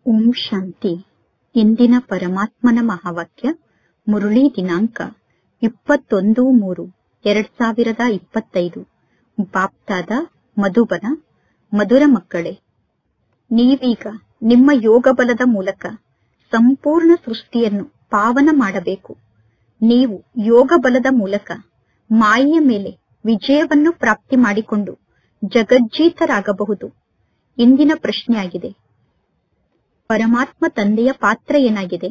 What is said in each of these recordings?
ಓಂ ಶಾಂತಿ. ಇಂದಿನ ಪರಮಾತ್ಮನ ಮಹಾವಾಕ್ಯ ಮುರುಳಿ ದಿನಾಂಕ 21-3-2025. ಬಾಪ್ತಾದ ಮಧುಬನ. ಮಧುರ ಮಕ್ಕಳೇ, ನೀವೀಗ ನಿಮ್ಮ ಯೋಗ ಬಲದ ಮೂಲಕ ಸಂಪೂರ್ಣ ಸೃಷ್ಟಿಯನ್ನು ಪಾವನ ಮಾಡಬೇಕು. ನೀವು ಯೋಗ ಬಲದ ಮೂಲಕ ಮಾಯೆಯ ಮೇಲೆ ವಿಜಯವನ್ನು ಪ್ರಾಪ್ತಿ ಮಾಡಿಕೊಂಡು ಜಗಜ್ಜೀತರಾಗಬಹುದು. ಇಂದಿನ ಪ್ರಶ್ನೆಯಾಗಿದೆ, ಪರಮಾತ್ಮ ತಂದೆಯ ಪಾತ್ರ ಏನಾಗಿದೆ?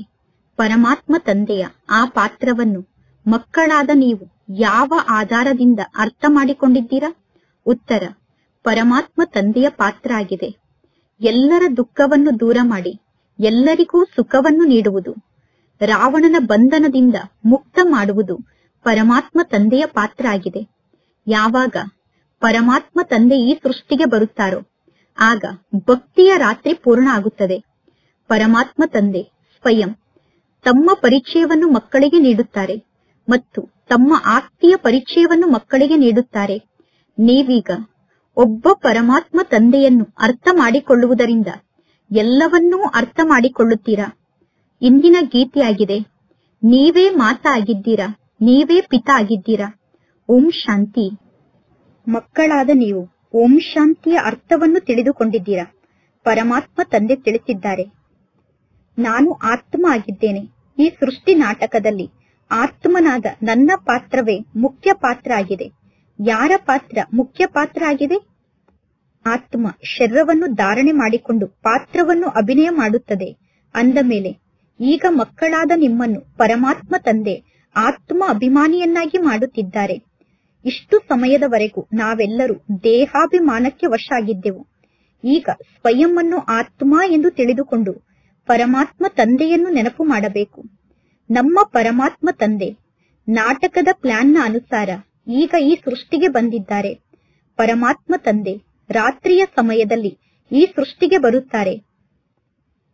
ಪರಮಾತ್ಮ ತಂದೆಯ ಆ ಪಾತ್ರವನ್ನು ಮಕ್ಕಳಾದ ನೀವು ಯಾವ ಆಧಾರದಿಂದ ಅರ್ಥ ಮಾಡಿಕೊಂಡಿದ್ದೀರಾ? ಉತ್ತರ, ಪರಮಾತ್ಮ ತಂದೆಯ ಪಾತ್ರ ಆಗಿದೆ ಎಲ್ಲರ ದುಃಖವನ್ನು ದೂರ ಮಾಡಿ ಎಲ್ಲರಿಗೂ ಸುಖವನ್ನು ನೀಡುವುದು. ರಾವಣನ ಬಂಧನದಿಂದ ಮುಕ್ತ ಮಾಡುವುದು ಪರಮಾತ್ಮ ತಂದೆಯ ಪಾತ್ರ ಆಗಿದೆ. ಯಾವಾಗ ಪರಮಾತ್ಮ ತಂದೆ ಈ ಸೃಷ್ಟಿಗೆ ಬರುತ್ತಾರೋ ಆಗ ಭಕ್ತಿಯ ರಾತ್ರಿ ಪೂರ್ಣ ಆಗುತ್ತದೆ. ಪರಮಾತ್ಮ ತಂದೆ ಸ್ವಯಂ ತಮ್ಮ ಪರಿಚಯವನ್ನು ಮಕ್ಕಳಿಗೆ ನೀಡುತ್ತಾರೆ ಮತ್ತು ತಮ್ಮ ಆಸ್ತಿಯ ಪರಿಚಯವನ್ನು ಮಕ್ಕಳಿಗೆ ನೀಡುತ್ತಾರೆ. ನೀವೀಗ ಒಬ್ಬ ಪರಮಾತ್ಮ ತಂದೆಯನ್ನು ಅರ್ಥ ಮಾಡಿಕೊಳ್ಳುವುದರಿಂದ ಎಲ್ಲವನ್ನೂ ಅರ್ಥ ಮಾಡಿಕೊಳ್ಳುತ್ತೀರಾ. ಇಂದಿನ ಗೀತೆಯಾಗಿದೆ, ನೀವೇ ಮಾತಾ ಆಗಿದ್ದೀರಾ, ನೀವೇ ಪಿತಾ ಆಗಿದ್ದೀರಾ. ಓಂ ಶಾಂತಿ. ಮಕ್ಕಳಾದ ನೀವು ಓಂ ಶಾಂತಿಯ ಅರ್ಥವನ್ನು ತಿಳಿದುಕೊಂಡಿದ್ದೀರಾ. ಪರಮಾತ್ಮ ತಂದೆ ತಿಳಿಸಿದ್ದಾರೆ, ನಾನು ಆತ್ಮ ಆಗಿದ್ದೇನೆ. ಈ ಸೃಷ್ಟಿ ನಾಟಕದಲ್ಲಿ ಆತ್ಮನಾದ ನನ್ನ ಪಾತ್ರವೇ ಮುಖ್ಯ ಪಾತ್ರ ಆಗಿದೆ. ಯಾರ ಪಾತ್ರ ಮುಖ್ಯ ಪಾತ್ರ ಆಗಿದೆ? ಆತ್ಮ ಶರೀರವನ್ನು ಧಾರಣೆ ಮಾಡಿಕೊಂಡು ಪಾತ್ರವನ್ನು ಅಭಿನಯ ಮಾಡುತ್ತದೆ. ಅಂದ ಮೇಲೆ ಈಗ ಮಕ್ಕಳಾದ ನಿಮ್ಮನ್ನು ಪರಮಾತ್ಮ ತಂದೆ ಆತ್ಮ ಅಭಿಮಾನಿಯನ್ನಾಗಿ ಮಾಡುತ್ತಿದ್ದಾರೆ. ಇಷ್ಟು ಸಮಯದವರೆಗೂ ನಾವೆಲ್ಲರೂ ದೇಹಾಭಿಮಾನಕ್ಕೆ ವಶ ಆಗಿದ್ದೆವು. ಈಗ ಸ್ವಯಂವನ್ನು ಆತ್ಮ ಎಂದು ತಿಳಿದುಕೊಂಡು ಪರಮಾತ್ಮ ತಂದೆಯನ್ನು ನೆನಪು ಮಾಡಬೇಕು. ನಮ್ಮ ಪರಮಾತ್ಮ ತಂದೆ ನಾಟಕದ ಪ್ಲಾನ್ನ ಅನುಸಾರ ಈಗ ಈ ಸೃಷ್ಟಿಗೆ ಬಂದಿದ್ದಾರೆ. ಪರಮಾತ್ಮ ತಂದೆ ರಾತ್ರಿಯ ಸಮಯದಲ್ಲಿ ಈ ಸೃಷ್ಟಿಗೆ ಬರುತ್ತಾರೆ.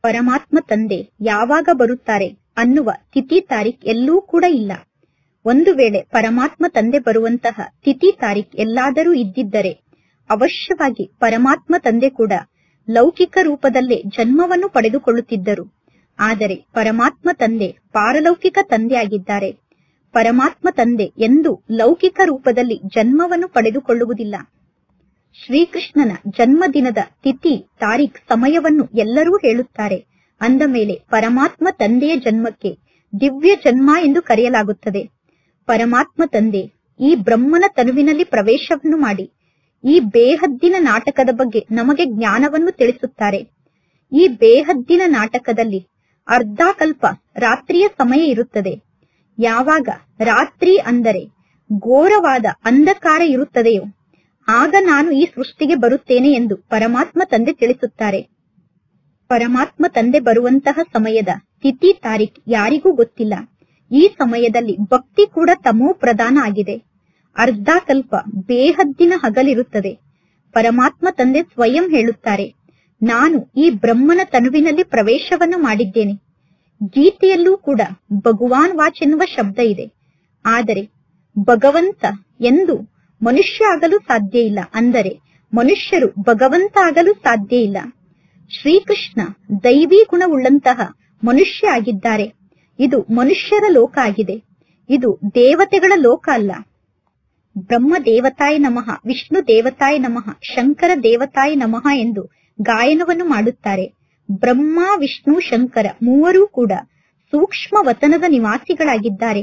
ಪರಮಾತ್ಮ ತಂದೆ ಯಾವಾಗ ಬರುತ್ತಾರೆ ಅನ್ನುವ ತಿಥಿ ತಾರೀಖ್ ಎಲ್ಲೂ ಕೂಡ ಇಲ್ಲ. ಒಂದು ವೇಳೆ ಪರಮಾತ್ಮ ತಂದೆ ಬರುವಂತಹ ತಿಥಿ ತಾರೀಖ್ ಎಲ್ಲಾದರೂ ಇದ್ದಿದ್ದರೆ ಅವಶ್ಯವಾಗಿ ಪರಮಾತ್ಮ ತಂದೆ ಕೂಡ ಲೌಕಿಕ ರೂಪದಲ್ಲೇ ಜನ್ಮವನ್ನು ಪಡೆದುಕೊಳ್ಳುತ್ತಿದ್ದರು. ಆದರೆ ಪರಮಾತ್ಮ ತಂದೆ ಪಾರಲೌಕಿಕ ತಂದೆ ಆಗಿದ್ದಾರೆ. ಪರಮಾತ್ಮ ತಂದೆ ಎಂದು ಲೌಕಿಕ ರೂಪದಲ್ಲಿ ಜನ್ಮವನ್ನು ಪಡೆದುಕೊಳ್ಳುವುದಿಲ್ಲ. ಶ್ರೀಕೃಷ್ಣನ ಜನ್ಮದಿನದ ತಿಥಿ ತಾರೀಖ್ ಸಮಯವನ್ನು ಎಲ್ಲರೂ ಹೇಳುತ್ತಾರೆ. ಅಂದ ಮೇಲೆ ಪರಮಾತ್ಮ ತಂದೆಯ ಜನ್ಮಕ್ಕೆ ದಿವ್ಯ ಜನ್ಮ ಎಂದು ಕರೆಯಲಾಗುತ್ತದೆ. ಪರಮಾತ್ಮ ತಂದೆ ಈ ಬ್ರಹ್ಮನ ತನುವಿನಲ್ಲಿ ಪ್ರವೇಶವನ್ನು ಮಾಡಿ ಈ ಬೇಹದ್ದಿನ ನಾಟಕದ ಬಗ್ಗೆ ನಮಗೆ ಜ್ಞಾನವನ್ನು ತಿಳಿಸುತ್ತಾರೆ. ಈ ಬೇಹದ್ದಿನ ನಾಟಕದಲ್ಲಿ ಅರ್ಧಕಲ್ಪ ರಾತ್ರಿಯ ಸಮಯ ಇರುತ್ತದೆ. ಯಾವಾಗ ರಾತ್ರಿ ಅಂದರೆ ಘೋರವಾದ ಅಂಧಕಾರ ಇರುತ್ತದೆಯೋ ಆಗ ನಾನು ಈ ಸೃಷ್ಟಿಗೆ ಬರುತ್ತೇನೆ ಎಂದು ಪರಮಾತ್ಮ ತಂದೆ ತಿಳಿಸುತ್ತಾರೆ. ಪರಮಾತ್ಮ ತಂದೆ ಬರುವಂತಹ ಸಮಯದ ತಿಥಿ ತಾರೀಖ್ ಯಾರಿಗೂ ಗೊತ್ತಿಲ್ಲ. ಈ ಸಮಯದಲ್ಲಿ ಭಕ್ತಿ ಕೂಡ ತಮೋ ಪ್ರಧಾನ ಆಗಿದೆ. ಅರ್ಧಕಲ್ಪ ಬೇಹದ್ದಿನ ಹಗಲಿರುತ್ತದೆ. ಪರಮಾತ್ಮ ತಂದೆ ಸ್ವಯಂ ಹೇಳುತ್ತಾರೆ, ನಾನು ಈ ಬ್ರಹ್ಮನ ತನುವಿನಲ್ಲಿ ಪ್ರವೇಶವನ್ನು ಮಾಡಿದ್ದೇನೆ. ಗೀತೆಯಲ್ಲೂ ಕೂಡ ಭಗವಾನ್ ವಾಚ್ ಎನ್ನುವ ಶಬ್ದ ಇದೆ. ಆದರೆ ಭಗವಂತ ಎಂದು ಮನುಷ್ಯ ಆಗಲು ಸಾಧ್ಯ ಇಲ್ಲ. ಅಂದರೆ ಮನುಷ್ಯರು ಭಗವಂತ ಆಗಲು ಸಾಧ್ಯ ಇಲ್ಲ. ಶ್ರೀಕೃಷ್ಣ ದೈವಿ ಗುಣವುಳ್ಳಂತಹ ಮನುಷ್ಯ ಆಗಿದ್ದಾರೆ. ಇದು ಮನುಷ್ಯರ ಲೋಕ ಆಗಿದೆ. ಇದು ದೇವತೆಗಳ ಲೋಕ ಅಲ್ಲ. ಬ್ರಹ್ಮ ದೇವತಾಯ ನಮಃ, ವಿಷ್ಣು ದೇವತಾಯ ನಮಃ, ಶಂಕರ ದೇವತಾಯ ನಮಃ ಎಂದು ಗಾಯನವನ್ನು ಮಾಡುತ್ತಾರೆ. ಬ್ರಹ್ಮ, ವಿಷ್ಣು, ಶಂಕರ ಮೂವರೂ ಕೂಡ ಸೂಕ್ಷ್ಮ ವತನದ ನಿವಾಸಿಗಳಾಗಿದ್ದಾರೆ.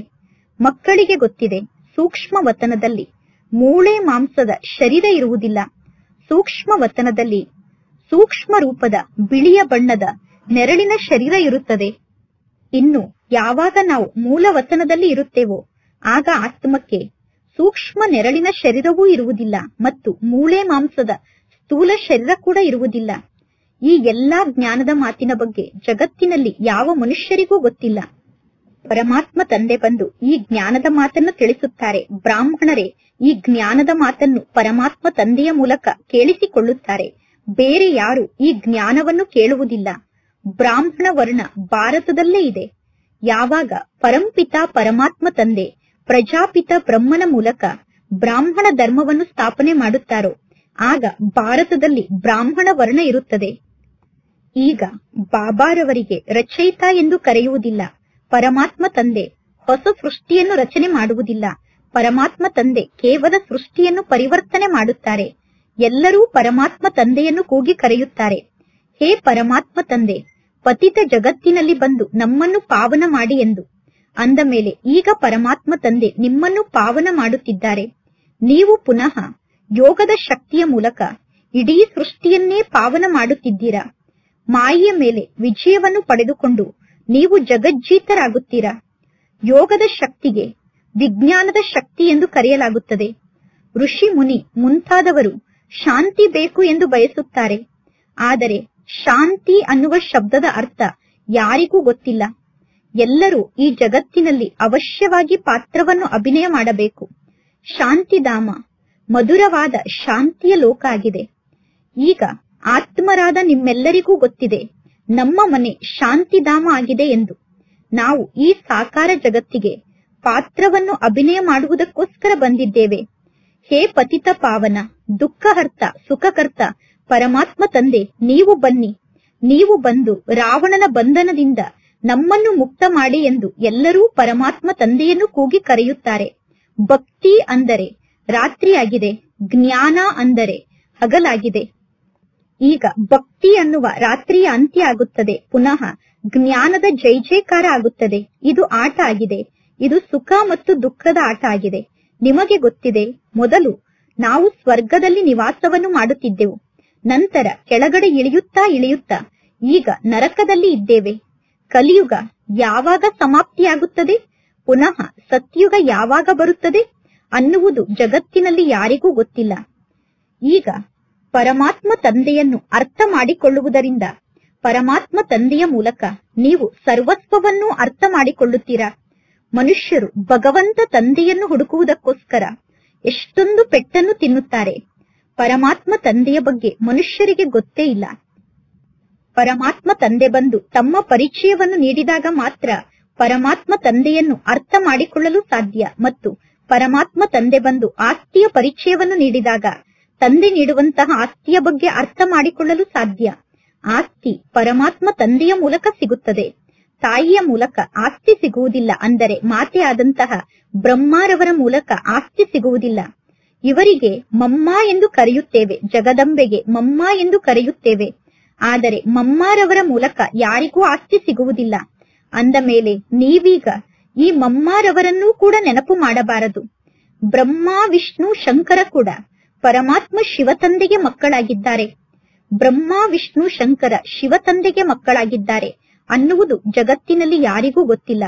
ಮಕ್ಕಳಿಗೆ ಗೊತ್ತಿದೆ, ಸೂಕ್ಷ್ಮ ವತನದಲ್ಲಿ ಮೂಳೆ ಮಾಂಸದ ಶರೀರ ಇರುವುದಿಲ್ಲ. ಸೂಕ್ಷ್ಮ ವತನದಲ್ಲಿ ಸೂಕ್ಷ್ಮ ರೂಪದ ಬಿಳಿಯ ಬಣ್ಣದ ನೆರಳಿನ ಶರೀರ ಇರುತ್ತದೆ. ಇನ್ನು ಯಾವಾಗ ನಾವು ಮೂಲ ವತನದಲ್ಲಿ ಇರುತ್ತೇವೋ ಆಗ ಆತ್ಮಕ್ಕೆ ಸೂಕ್ಷ್ಮ ನೆರಳಿನ ಶರೀರವೂ ಇರುವುದಿಲ್ಲ ಮತ್ತು ಮೂಳೆ ಮಾಂಸದ ಸ್ಥೂಲ ಶರೀರ ಕೂಡ ಇರುವುದಿಲ್ಲ. ಈ ಎಲ್ಲಾ ಜ್ಞಾನದ ಮಾತಿನ ಬಗ್ಗೆ ಜಗತ್ತಿನಲ್ಲಿ ಯಾವ ಮನುಷ್ಯರಿಗೂ ಗೊತ್ತಿಲ್ಲ. ಪರಮಾತ್ಮ ತಂದೆ ಬಂದು ಈ ಜ್ಞಾನದ ಮಾತನ್ನು ತಿಳಿಸುತ್ತಾರೆ. ಬ್ರಾಹ್ಮಣರೇ ಈ ಜ್ಞಾನದ ಮಾತನ್ನು ಪರಮಾತ್ಮ ತಂದೆಯ ಮೂಲಕ ಕೇಳಿಸಿಕೊಳ್ಳುತ್ತಾರೆ. ಬೇರೆ ಯಾರು ಈ ಜ್ಞಾನವನ್ನು ಕೇಳುವುದಿಲ್ಲ. ಬ್ರಾಹ್ಮಣ ವರ್ಣ ಭಾರತದಲ್ಲೇ ಇದೆ. ಯಾವಾಗ ಪರಂಪಿತ ಪರಮಾತ್ಮ ತಂದೆ ಪ್ರಜಾಪಿತ ಬ್ರಹ್ಮನ ಮೂಲಕ ಬ್ರಾಹ್ಮಣ ಧರ್ಮವನ್ನು ಸ್ಥಾಪನೆ ಮಾಡುತ್ತಾರೋ ಆಗ ಭಾರತದಲ್ಲಿ ಬ್ರಾಹ್ಮಣ ವರ್ಣ ಇರುತ್ತದೆ. ಈಗ ಬಾಬಾರವರಿಗೆ ರಚಯಿತ ಎಂದು ಕರೆಯುವುದಿಲ್ಲ. ಪರಮಾತ್ಮ ತಂದೆ ಹೊಸ ಸೃಷ್ಟಿಯನ್ನು ರಚನೆ ಮಾಡುವುದಿಲ್ಲ. ಪರಮಾತ್ಮ ತಂದೆ ಕೇವಲ ಸೃಷ್ಟಿಯನ್ನು ಪರಿವರ್ತನೆ ಮಾಡುತ್ತಾರೆ. ಎಲ್ಲರೂ ಪರಮಾತ್ಮ ತಂದೆಯನ್ನು ಕೂಗಿ ಕರೆಯುತ್ತಾರೆ, ಹೇ ಪರಮಾತ್ಮ ತಂದೆ, ಪತಿತ ಜಗತ್ತಿನಲ್ಲಿ ಬಂದು ನಮ್ಮನ್ನು ಪಾವನ ಮಾಡಿ ಎಂದು. ಅಂದ ಮೇಲೆ ಈಗ ಪರಮಾತ್ಮ ತಂದೆ ನಿಮ್ಮನ್ನು ಪಾವನ ಮಾಡುತ್ತಿದ್ದಾರೆ. ನೀವು ಪುನಃ ಯೋಗದ ಶಕ್ತಿಯ ಮೂಲಕ ಇಡೀ ಸೃಷ್ಟಿಯನ್ನೇ ಪಾವನ ಮಾಡುತ್ತಿದ್ದೀರಾ. ಮಾಯೆಯ ಮೇಲೆ ವಿಜಯವನ್ನು ಪಡೆದುಕೊಂಡು ನೀವು ಜಗಜ್ಜೀತರಾಗುತ್ತೀರಾ. ಯೋಗದ ಶಕ್ತಿಗೆ ವಿಜ್ಞಾನದ ಶಕ್ತಿ ಎಂದು ಕರೆಯಲಾಗುತ್ತದೆ. ಋಷಿ ಮುನಿ ಮುಂತಾದವರು ಶಾಂತಿ ಬೇಕು ಎಂದು ಬಯಸುತ್ತಾರೆ. ಆದರೆ ಶಾಂತಿ ಅನ್ನುವ ಶಬ್ದದ ಅರ್ಥ ಯಾರಿಗೂ ಗೊತ್ತಿಲ್ಲ. ಎಲ್ಲರೂ ಈ ಜಗತ್ತಿನಲ್ಲಿ ಅವಶ್ಯವಾಗಿ ಪಾತ್ರವನ್ನು ಅಭಿನಯ ಮಾಡಬೇಕು. ಶಾಂತಿಧಾಮ ಮಧುರವಾದ ಶಾಂತಿಯ ಲೋಕ ಆಗಿದೆ. ಈಗ ಆತ್ಮರಾದ ನಿಮ್ಮೆಲ್ಲರಿಗೂ ಗೊತ್ತಿದೆ ನಮ್ಮ ಮನೆ ಶಾಂತಿಧಾಮ ಆಗಿದೆ ಎಂದು. ನಾವು ಈ ಸಾಕಾರ ಜಗತ್ತಿಗೆ ಪಾತ್ರವನ್ನು ಅಭಿನಯ ಮಾಡುವುದಕ್ಕೋಸ್ಕರ ಬಂದಿದ್ದೇವೆ. ಹೇ ಪತಿತ ಪಾವನ, ದುಃಖಹರ್ತ, ಸುಖಕರ್ತ ಪರಮಾತ್ಮ ತಂದೆ, ನೀವು ಬನ್ನಿ. ನೀವು ಬಂದು ರಾವಣನ ಬಂಧನದಿಂದ ನಮ್ಮನ್ನು ಮುಕ್ತ ಮಾಡಿ ಎಂದು ಎಲ್ಲರೂ ಪರಮಾತ್ಮ ತಂದೆಯನ್ನು ಕೂಗಿ ಕರೆಯುತ್ತಾರೆ. ಭಕ್ತಿ ಅಂದರೆ ರಾತ್ರಿಯಾಗಿದೆ, ಜ್ಞಾನ ಅಂದರೆ ಹಗಲಾಗಿದೆ. ಈಗ ಭಕ್ತಿ ಅನ್ನುವ ರಾತ್ರಿಯ ಅಂತ್ಯ ಆಗುತ್ತದೆ. ಪುನಃ ಜ್ಞಾನದ ಜೈ ಜೈಕಾರ ಆಗುತ್ತದೆ. ಇದು ಆಟ ಆಗಿದೆ. ಇದು ಸುಖ ಮತ್ತು ದುಃಖದ ಆಟ ಆಗಿದೆ. ನಿಮಗೆ ಗೊತ್ತಿದೆ, ಮೊದಲು ನಾವು ಸ್ವರ್ಗದಲ್ಲಿ ನಿವಾಸವನ್ನು ಮಾಡುತ್ತಿದ್ದೆವು. ನಂತರ ಕೆಳಗಡೆ ಇಳಿಯುತ್ತಾ ಇಳಿಯುತ್ತಾ ಈಗ ನರಕದಲ್ಲಿ ಇದ್ದೇವೆ. ಕಲಿಯುಗ ಯಾವಾಗ ಸಮಾಪ್ತಿಯಾಗುತ್ತದೆ, ಪುನಃ ಸತ್ಯುಗ ಯಾವಾಗ ಬರುತ್ತದೆ ಅನ್ನುವುದು ಜಗತ್ತಿನಲ್ಲಿ ಯಾರಿಗೂ ಗೊತ್ತಿಲ್ಲ. ಈಗ ಪರಮಾತ್ಮ ತಂದೆಯನ್ನು ಅರ್ಥ ಮಾಡಿಕೊಳ್ಳುವುದರಿಂದ ಪರಮಾತ್ಮ ತಂದೆಯ ಮೂಲಕ ನೀವು ಸರ್ವಸ್ವವನ್ನೂ ಅರ್ಥ ಮಾಡಿಕೊಳ್ಳುತ್ತೀರಾ. ಮನುಷ್ಯರು ಭಗವಂತ ತಂದೆಯನ್ನು ಹುಡುಕುವುದಕ್ಕೋಸ್ಕರ ಎಷ್ಟೊಂದು ಪೆಟ್ಟನ್ನು ತಿನ್ನುತ್ತಾರೆ. ಪರಮಾತ್ಮ ತಂದೆಯ ಬಗ್ಗೆ ಮನುಷ್ಯರಿಗೆ ಗೊತ್ತೇ ಇಲ್ಲ. ಪರಮಾತ್ಮ ತಂದೆ ಬಂದು ತಮ್ಮ ಪರಿಚಯವನ್ನು ನೀಡಿದಾಗ ಮಾತ್ರ ಪರಮಾತ್ಮ ತಂದೆಯನ್ನು ಅರ್ಥ ಮಾಡಿಕೊಳ್ಳಲು ಸಾಧ್ಯ. ಮತ್ತು ಪರಮಾತ್ಮ ತಂದೆ ಬಂದು ಆಸ್ತಿಯ ಪರಿಚಯವನ್ನು ನೀಡಿದಾಗ ತಂದೆ ನೀಡುವಂತಹ ಆಸ್ತಿಯ ಬಗ್ಗೆ ಅರ್ಥ ಮಾಡಿಕೊಳ್ಳಲು ಸಾಧ್ಯ. ಆಸ್ತಿ ಪರಮಾತ್ಮ ತಂದೆಯ ಮೂಲಕ ಸಿಗುತ್ತದೆ. ತಾಯಿಯ ಮೂಲಕ ಆಸ್ತಿ ಸಿಗುವುದಿಲ್ಲ. ಅಂದರೆ ಮಾತೆ ಆದಂತಹ ಬ್ರಹ್ಮಾರವರ ಮೂಲಕ ಆಸ್ತಿ ಸಿಗುವುದಿಲ್ಲ. ಇವರಿಗೆ ಮಮ್ಮ ಎಂದು ಕರೆಯುತ್ತೇವೆ, ಜಗದಂಬೆಗೆ ಮಮ್ಮ ಎಂದು ಕರೆಯುತ್ತೇವೆ. ಆದರೆ ಮಮ್ಮಾರವರ ಮೂಲಕ ಯಾರಿಗೂ ಆಸ್ತಿ ಸಿಗುವುದಿಲ್ಲ. ಅಂದ ಮೇಲೆ ನೀವೀಗ ಈ ಮಮ್ಮಾರವರನ್ನೂ ಕೂಡ ನೆನಪು ಮಾಡಬಾರದು. ಬ್ರಹ್ಮ, ವಿಷ್ಣು, ಶಂಕರ ಕೂಡ ಪರಮಾತ್ಮ ಶಿವತಂದೆಗೆ ಮಕ್ಕಳಾಗಿದ್ದಾರೆ. ಬ್ರಹ್ಮ, ವಿಷ್ಣು, ಶಂಕರ ಶಿವತಂದೆಗೆ ಮಕ್ಕಳಾಗಿದ್ದಾರೆ ಅನ್ನುವುದು ಜಗತ್ತಿನಲ್ಲಿ ಯಾರಿಗೂ ಗೊತ್ತಿಲ್ಲ.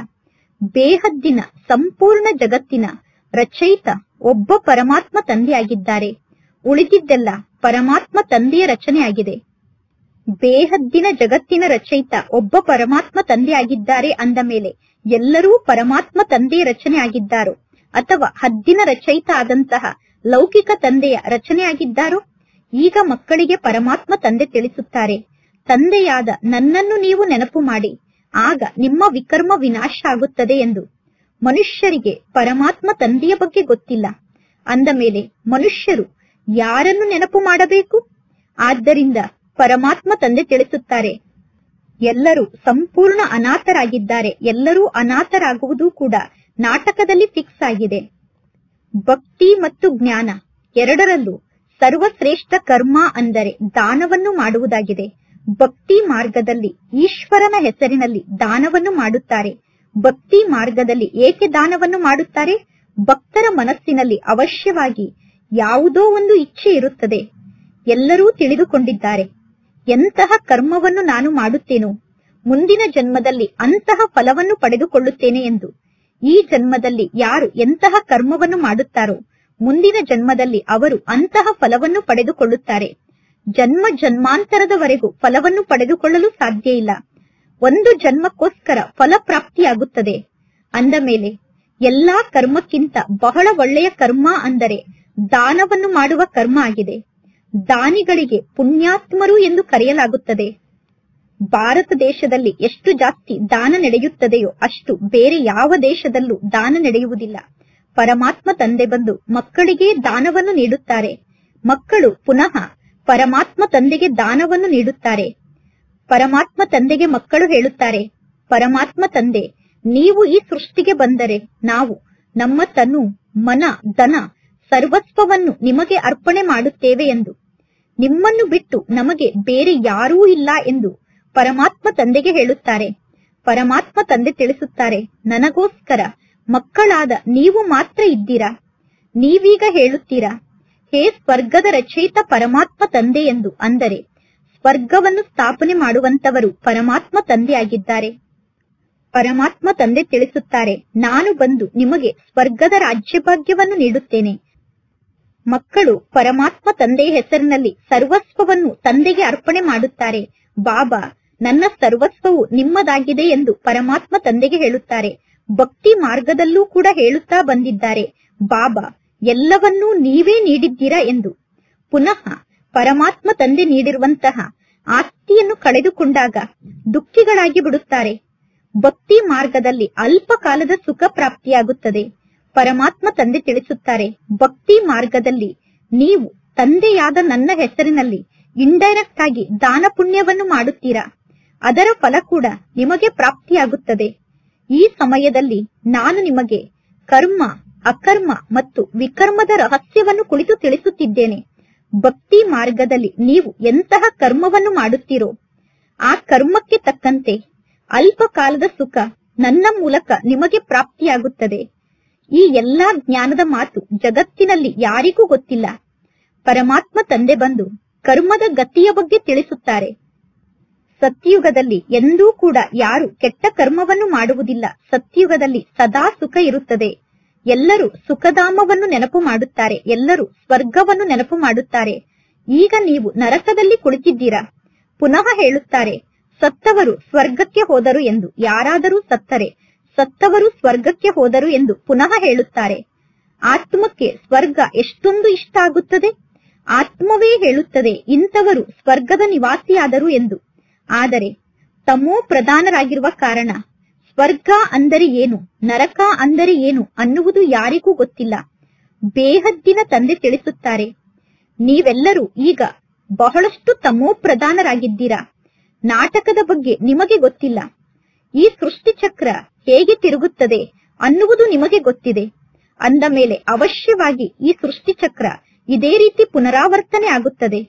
ಬೇಹದ್ದಿನ ಸಂಪೂರ್ಣ ಜಗತ್ತಿನ ರಚಯಿತ ಒಬ್ಬ ಪರಮಾತ್ಮ ತಂದೆಯಾಗಿದ್ದಾರೆ. ಉಳಿದಿದ್ದೆಲ್ಲ ಪರಮಾತ್ಮ ತಂದೆಯ ರಚನೆಯಾಗಿದೆ. ಬೇಹದ್ದಿನ ಜಗತ್ತಿನ ರಚಯಿತ ಒಬ್ಬ ಪರಮಾತ್ಮ ತಂದೆಯಾಗಿದ್ದಾರೆ ಅಂದ ಮೇಲೆ ಎಲ್ಲರೂ ಪರಮಾತ್ಮ ತಂದೆಯ ರಚನೆಯಾಗಿದ್ದಾರೋ ಅಥವಾ ಹದ್ದಿನ ರಚಯಿತ ಆದಂತಹ ಲೌಕಿಕ ತಂದೆಯ ರಚನೆಯಾಗಿದ್ದಾರೋ? ಈಗ ಮಕ್ಕಳಿಗೆ ಪರಮಾತ್ಮ ತಂದೆ ತಿಳಿಸುತ್ತಾರೆ, ತಂದೆಯಾದ ನನ್ನನ್ನು ನೀವು ನೆನಪು ಮಾಡಿ, ಆಗ ನಿಮ್ಮ ವಿಕರ್ಮ ವಿನಾಶ ಆಗುತ್ತದೆ ಎಂದು. ಮನುಷ್ಯರಿಗೆ ಪರಮಾತ್ಮ ತಂದೆಯ ಬಗ್ಗೆ ಗೊತ್ತಿಲ್ಲ. ಅಂದ ಮೇಲೆ ಮನುಷ್ಯರು ಯಾರನ್ನು ನೆನಪು ಮಾಡಬೇಕು? ಆದ್ದರಿಂದ ಪರಮಾತ್ಮ ತಂದೆ ತಿಳಿಸುತ್ತಾರೆ, ಎಲ್ಲರೂ ಸಂಪೂರ್ಣ ಅನಾಥರಾಗಿದ್ದಾರೆ. ಎಲ್ಲರೂ ಅನಾಥರಾಗುವುದು ಕೂಡ ನಾಟಕದಲ್ಲಿ ಫಿಕ್ಸ್ ಆಗಿದೆ. ಭಕ್ತಿ ಮತ್ತು ಜ್ಞಾನ ಎರಡರಲ್ಲೂ ಸರ್ವಶ್ರೇಷ್ಠ ಕರ್ಮ ಅಂದರೆ ದಾನವನ್ನು ಮಾಡುವುದಾಗಿದೆ. ಭಕ್ತಿ ಮಾರ್ಗದಲ್ಲಿ ಈಶ್ವರನ ಹೆಸರಿನಲ್ಲಿ ದಾನವನ್ನು ಮಾಡುತ್ತಾರೆ. ಭಕ್ತಿ ಮಾರ್ಗದಲ್ಲಿ ಏಕೆ ದಾನವನ್ನು ಮಾಡುತ್ತಾರೆ? ಭಕ್ತರ ಮನಸ್ಸಿನಲ್ಲಿ ಅವಶ್ಯವಾಗಿ ಯಾವುದೋ ಒಂದು ಇಚ್ಛೆ ಇರುತ್ತದೆ. ಎಲ್ಲರೂ ತಿಳಿದುಕೊಂಡಿದ್ದಾರೆ, ಎಂತಹ ಕರ್ಮವನ್ನು ನಾನು ಮಾಡುತ್ತೇನೋ ಮುಂದಿನ ಜನ್ಮದಲ್ಲಿ ಅಂತಹ ಫಲವನ್ನು ಪಡೆದುಕೊಳ್ಳುತ್ತೇನೆ ಎಂದು. ಈ ಜನ್ಮದಲ್ಲಿ ಯಾರು ಎಂತಹ ಕರ್ಮವನ್ನು ಮಾಡುತ್ತಾರೋ ಮುಂದಿನ ಜನ್ಮದಲ್ಲಿ ಅವರು ಅಂತಹ ಫಲವನ್ನು ಪಡೆದುಕೊಳ್ಳುತ್ತಾರೆ. ಜನ್ಮ ಜನ್ಮಾಂತರದವರೆಗೂ ಫಲವನ್ನು ಪಡೆದುಕೊಳ್ಳಲು ಸಾಧ್ಯ ಇಲ್ಲ. ಒಂದು ಜನ್ಮಕ್ಕೋಸ್ಕರ ಫಲ ಪ್ರಾಪ್ತಿಯಾಗುತ್ತದೆ. ಅಂದ ಮೇಲೆ ಎಲ್ಲಾ ಕರ್ಮಕ್ಕಿಂತ ಬಹಳ ಒಳ್ಳೆಯ ಕರ್ಮ ಅಂದರೆ ದಾನವನ್ನು ಮಾಡುವ ಕರ್ಮ ಆಗಿದೆ. ದಾನಿಗಳಿಗೆ ಪುಣ್ಯಾತ್ಮರು ಎಂದು ಕರೆಯಲಾಗುತ್ತದೆ. ಭಾರತ ದೇಶದಲ್ಲಿ ಎಷ್ಟು ಜಾಸ್ತಿ ದಾನ ನಡೆಯುತ್ತದೆಯೋ ಅಷ್ಟು ಬೇರೆ ಯಾವ ದೇಶದಲ್ಲೂ ದಾನ ನಡೆಯುವುದಿಲ್ಲ. ಪರಮಾತ್ಮ ತಂದೆ ಬಂದು ಮಕ್ಕಳಿಗೆ ದಾನವನ್ನು ನೀಡುತ್ತಾರೆ. ಮಕ್ಕಳು ಪುನಃ ಪರಮಾತ್ಮ ತಂದೆಗೆ ದಾನವನ್ನು ನೀಡುತ್ತಾರೆ. ಪರಮಾತ್ಮ ತಂದೆಗೆ ಮಕ್ಕಳು ಹೇಳುತ್ತಾರೆ, ಪರಮಾತ್ಮ ತಂದೆ, ನೀವು ಈ ಸೃಷ್ಟಿಗೆ ಬಂದರೆ ನಾವು ನಮ್ಮ ತನು, ಮನ, ಧನ ಸರ್ವಸ್ವವನ್ನು ನಿಮಗೆ ಅರ್ಪಣೆ ಮಾಡುತ್ತೇವೆ ಎಂದು. ನಿಮ್ಮನ್ನು ಬಿಟ್ಟು ನಮಗೆ ಬೇರೆ ಯಾರೂ ಇಲ್ಲ ಎಂದು ಪರಮಾತ್ಮ ತಂದೆಗೆ ಹೇಳುತ್ತಾರೆ. ಪರಮಾತ್ಮ ತಂದೆ ತಿಳಿಸುತ್ತಾರೆ, ನನಗೋಸ್ಕರ ಮಕ್ಕಳಾದ ನೀವು ಮಾತ್ರ ಇದ್ದೀರಾ. ನೀವೀಗ ಹೇಳುತ್ತೀರಾ, ಹೇ ಸ್ವರ್ಗದ ರಚಯಿತ ಪರಮಾತ್ಮ ತಂದೆ ಎಂದು. ಅಂದರೆ ಸ್ವರ್ಗವನ್ನು ಸ್ಥಾಪನೆ ಮಾಡುವಂತವರು ಪರಮಾತ್ಮ ತಂದೆಯಾಗಿದ್ದಾರೆ. ಪರಮಾತ್ಮ ತಂದೆ ತಿಳಿಸುತ್ತಾರೆ, ನಾನು ಬಂದು ನಿಮಗೆ ಸ್ವರ್ಗದ ರಾಜ್ಯಭಾಗ್ಯವನ್ನು ನೀಡುತ್ತೇನೆ. ಮಕ್ಕಳು ಪರಮಾತ್ಮ ತಂದೆಯ ಹೆಸರಿನಲ್ಲಿ ಸರ್ವಸ್ವವನ್ನು ತಂದೆಗೆ ಅರ್ಪಣೆ ಮಾಡುತ್ತಾರೆ. ಬಾಬಾ, ನನ್ನ ಸರ್ವಸ್ವವು ನಿಮ್ಮದಾಗಿದೆ ಎಂದು ಪರಮಾತ್ಮ ತಂದೆಗೆ ಹೇಳುತ್ತಾರೆ. ಭಕ್ತಿ ಮಾರ್ಗದಲ್ಲೂ ಕೂಡ ಹೇಳುತ್ತಾ ಬಂದಿದ್ದಾರೆ, ಬಾಬಾ ಎಲ್ಲವನ್ನೂ ನೀವೇ ನೀಡಿದ್ದೀರಾ ಎಂದು. ಪುನಃ ಪರಮಾತ್ಮ ತಂದೆ ನೀಡಿರುವಂತಹ ಆಸ್ತಿಯನ್ನು ಕಳೆದುಕೊಂಡಾಗ ದುಃಖಿಗಳಾಗಿ ಬಿಡುತ್ತಾರೆ. ಭಕ್ತಿ ಮಾರ್ಗದಲ್ಲಿ ಅಲ್ಪ ಕಾಲದ ಸುಖ ಪ್ರಾಪ್ತಿಯಾಗುತ್ತದೆ. ಪರಮಾತ್ಮ ತಂದೆ ತಿಳಿಸುತ್ತಾರೆ, ಭಕ್ತಿ ಮಾರ್ಗದಲ್ಲಿ ನೀವು ತಂದೆಯಾದ ನನ್ನ ಹೆಸರಿನಲ್ಲಿ ಇಂಡೈರೆಕ್ಟ್ ಆಗಿ ದಾನ ಪುಣ್ಯವನ್ನು ಮಾಡುತ್ತೀರಾ. ಅದರ ಫಲ ಕೂಡ ನಿಮಗೆ ಪ್ರಾಪ್ತಿಯಾಗುತ್ತದೆ. ಈ ಸಮಯದಲ್ಲಿ ನಾನು ನಿಮಗೆ ಕರ್ಮ, ಅಕರ್ಮ ಮತ್ತು ವಿಕರ್ಮದ ರಹಸ್ಯವನ್ನು ಕುಳಿತು ತಿಳಿಸುತ್ತಿದ್ದೇನೆ. ಭಕ್ತಿ ಮಾರ್ಗದಲ್ಲಿ ನೀವು ಎಂತಹ ಕರ್ಮವನ್ನು ಮಾಡುತ್ತೀರೋ ಆ ಕರ್ಮಕ್ಕೆ ತಕ್ಕಂತೆ ಅಲ್ಪ ಕಾಲದ ಸುಖ ನನ್ನ ಮೂಲಕ ನಿಮಗೆ ಪ್ರಾಪ್ತಿಯಾಗುತ್ತದೆ. ಈ ಎಲ್ಲಾ ಜ್ಞಾನದ ಮಾತು ಜಗತ್ತಿನಲ್ಲಿ ಯಾರಿಗೂ ಗೊತ್ತಿಲ್ಲ. ಪರಮಾತ್ಮ ತಂದೆ ಬಂದು ಕರ್ಮದ ಗತಿಯ ಬಗ್ಗೆ ತಿಳಿಸುತ್ತಾರೆ. ಸತ್ಯಯುಗದಲ್ಲಿ ಎಂದೂ ಕೂಡ ಯಾರು ಕೆಟ್ಟ ಕರ್ಮವನ್ನು ಮಾಡುವುದಿಲ್ಲ. ಸತ್ಯಯುಗದಲ್ಲಿ ಸದಾ ಸುಖ ಇರುತ್ತದೆ. ಎಲ್ಲರೂ ಸುಖಧಾಮವನ್ನು ನೆನಪು ಮಾಡುತ್ತಾರೆ. ಎಲ್ಲರೂ ಸ್ವರ್ಗವನ್ನು ನೆನಪು ಮಾಡುತ್ತಾರೆ. ಈಗ ನೀವು ನರಕದಲ್ಲಿ ಕುಳಿತಿದ್ದೀರಾ. ಪುನಃ ಹೇಳುತ್ತಾರೆ, ಸತ್ತವರು ಸ್ವರ್ಗಕ್ಕೆ ಹೋದರು ಎಂದು. ಯಾರಾದರೂ ಸತ್ತರೆ ಸತ್ತವರು ಸ್ವರ್ಗಕ್ಕೆ ಹೋದರು ಎಂದು ಪುನಃ ಹೇಳುತ್ತಾರೆ. ಆತ್ಮಕ್ಕೆ ಸ್ವರ್ಗ ಎಷ್ಟೊಂದು ಇಷ್ಟ ಆಗುತ್ತದೆ. ಆತ್ಮವೇ ಹೇಳುತ್ತದೆ, ಇಂಥವರು ಸ್ವರ್ಗದ ನಿವಾಸಿಯಾದರು ಎಂದು. ಆದರೆ ತಮೋ ಪ್ರಧಾನರಾಗಿರುವ ಕಾರಣ ಸ್ವರ್ಗ ಅಂದರೆ ಏನು, ನರಕ ಅಂದರೆ ಏನು ಅನ್ನುವುದು ಯಾರಿಗೂ ಗೊತ್ತಿಲ್ಲ. ಬೇಹದ್ದಿನ ತಂದೆ ತಿಳಿಸುತ್ತಾರೆ, ನೀವೆಲ್ಲರೂ ಈಗ ಬಹಳಷ್ಟು ತಮೋ ಪ್ರಧಾನರಾಗಿದ್ದೀರಾ. ನಾಟಕದ ಬಗ್ಗೆ ನಿಮಗೆ ಗೊತ್ತಿಲ್ಲ. ಈ ಸೃಷ್ಟಿ ಚಕ್ರ ಹೇಗೆ ತಿರುಗುತ್ತದೆ ಅನ್ನುವುದು ನಿಮಗೆ ಗೊತ್ತಿದೆ. ಅಂದ ಮೇಲೆ ಅವಶ್ಯವಾಗಿ ಈ ಸೃಷ್ಟಿ ಚಕ್ರ ಇದೇ ರೀತಿ ಪುನರಾವರ್ತನೆ ಆಗುತ್ತದೆ.